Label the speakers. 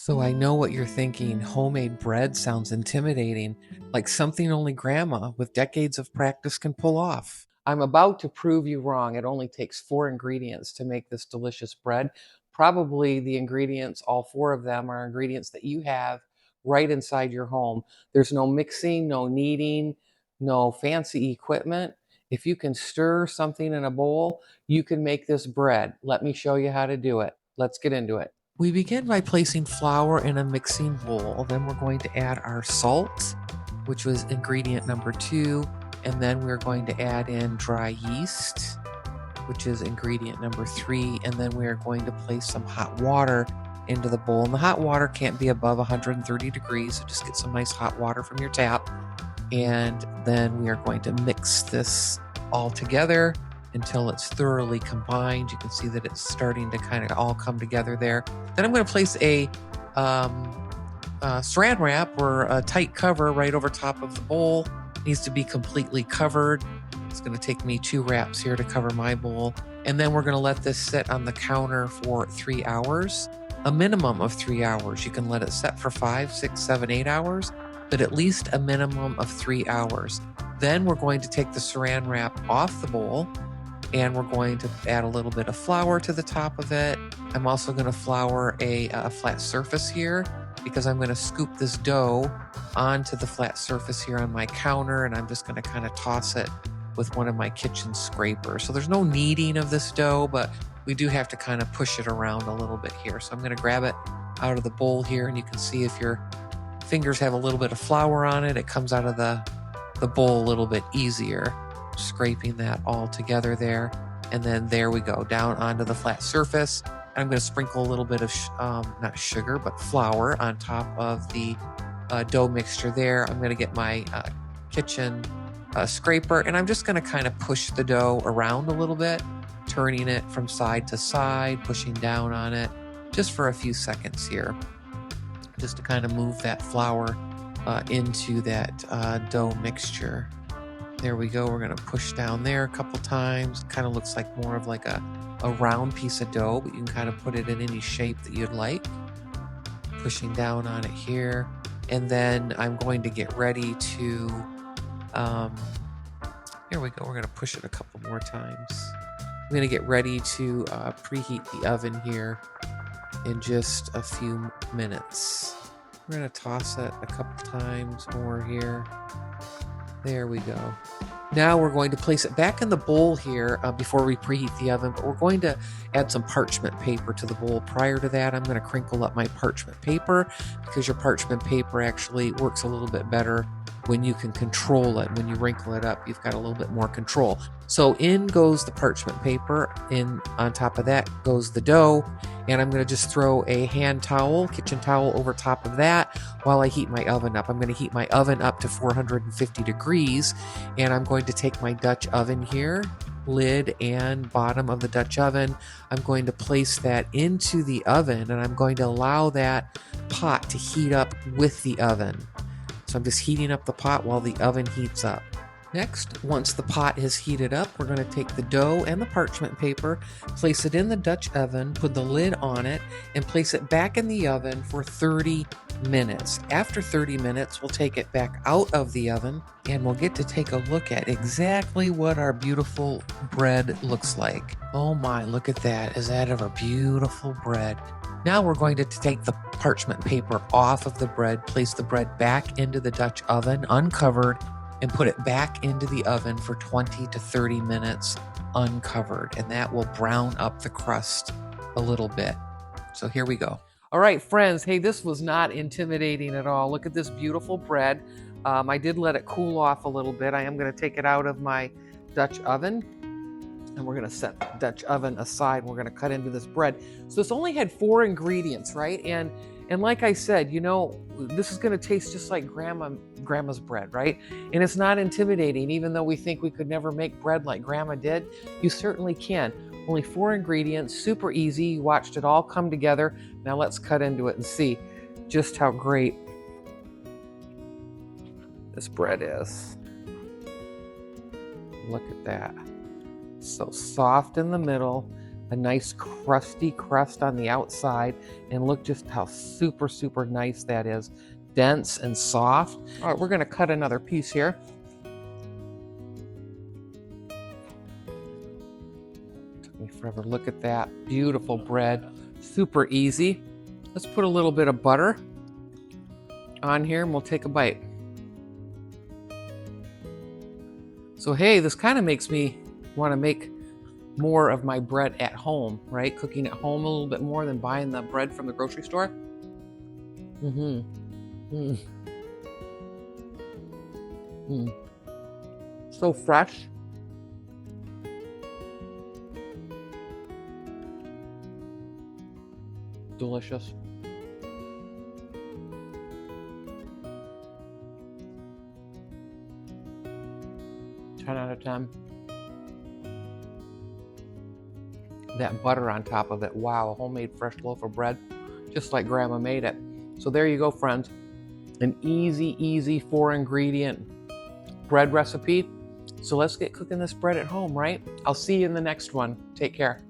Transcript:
Speaker 1: So I know what you're thinking. Homemade bread sounds intimidating, like something only grandma with decades of practice can pull off. I'm about to prove you wrong. It only takes 4 ingredients to make this delicious bread. Probably the ingredients, all 4 of them, are ingredients that you have right inside your home. There's no mixing, no kneading, no fancy equipment. If you can stir something in a bowl, you can make this bread. Let me show you how to do it. Let's get into it. We begin by placing flour in a mixing bowl. Then we're going to add our salt, which was ingredient number 2. And then we're going to add in dry yeast, which is ingredient number 3. And then we are going to place some hot water into the bowl. And the hot water can't be above 130 degrees, so just get some nice hot water from your tap. And then we are going to mix this all together until it's thoroughly combined. You can see that it's starting to kind of all come together there. Then I'm going to place a saran wrap or a tight cover right over top of the bowl. It needs to be completely covered. It's going to take me 2 wraps here to cover my bowl. And then we're going to let this sit on the counter for 3 hours, a minimum of 3 hours. You can let it set for 5, 6, 7, 8 hours, but at least a minimum of 3 hours. Then we're going to take the saran wrap off the bowl, and we're going to add a little bit of flour to the top of it. I'm also going to flour a flat surface here because I'm going to scoop this dough onto the flat surface here on my counter, and I'm just going to kind of toss it with one of my kitchen scrapers. So there's no kneading of this dough, but we do have to kind of push it around a little bit here. So I'm going to grab it out of the bowl here, and you can see if your fingers have a little bit of flour on it, it comes out of the bowl a little bit easier. Scraping that all together there, and then there we go, down onto the flat surface. I'm going to sprinkle a little bit of not sugar but flour on top of the dough mixture there. I'm going to get my kitchen scraper, and I'm just going to kind of push the dough around a little bit, turning it from side to side, pushing down on it just for a few seconds here, just to kind of move that flour into that dough mixture. There we go. We're going to push down there a couple times. Kind of looks like more of like a round piece of dough, but you can kind of put it in any shape that you'd like. Pushing down on it here. And then I'm going to get ready to, here we go. We're going to push it a couple more times. I'm going to get ready to preheat the oven here in just a few minutes. We're going to toss it a couple times more here. There we go. Now we're going to place it back in the bowl here before we preheat the oven, but we're going to add some parchment paper to the bowl. Prior to that, I'm going to crinkle up my parchment paper because your parchment paper actually works a little bit better when you can control it. When you wrinkle it up, you've got a little bit more control. So in goes the parchment paper, in on top of that goes the dough, and I'm going to just throw a hand towel, kitchen towel, over top of that while I heat my oven up. I'm going to heat my oven up to 450 degrees, and I'm going to take my Dutch oven here, lid and bottom of the Dutch oven. I'm going to place that into the oven, and I'm going to allow that pot to heat up with the oven. So I'm just heating up the pot while the oven heats up. Next, once the pot is heated up, we're going to take the dough and the parchment paper, place it in the Dutch oven, put the lid on it, and place it back in the oven for 30 minutes. After 30 minutes, we'll take it back out of the oven, and we'll get to take a look at exactly what our beautiful bread looks like. Oh my, look at that. Is that ever beautiful bread? Now we're going to take the parchment paper off of the bread, place the bread back into the Dutch oven uncovered, and put it back into the oven for 20 to 30 minutes uncovered, and that will brown up the crust a little bit. So here we go. All right, friends, hey, this was not intimidating at all. Look at this beautiful bread. I did let it cool off a little bit. I am going to take it out of my Dutch oven, and we're going to set the Dutch oven aside. We're going to cut into this bread. So this only had 4 ingredients, right? And like I said, you know, this is going to taste just like grandma's bread, right? And it's not intimidating. Even though we think we could never make bread like grandma did, you certainly can. Only 4 ingredients, super easy. You watched it all come together. Now let's cut into it and see just how great this bread is. Look at that. So soft in the middle, a nice crusty crust on the outside, and look just how super, super nice that is. Dense and soft. All right, we're gonna cut another piece here. Took me forever. Look at that, beautiful bread, super easy. Let's put a little bit of butter on here and we'll take a bite. So hey, this kind of makes me want to make more of my bread at home, right? Cooking at home a little bit more than buying the bread from the grocery store. So fresh. Delicious. Ten out of 10. That butter on top of it. Wow, a homemade fresh loaf of bread, just like Grandma made it. So there you go, friends. An easy 4-ingredient bread recipe. So let's get cooking this bread at home, right? I'll see you in the next one. Take care.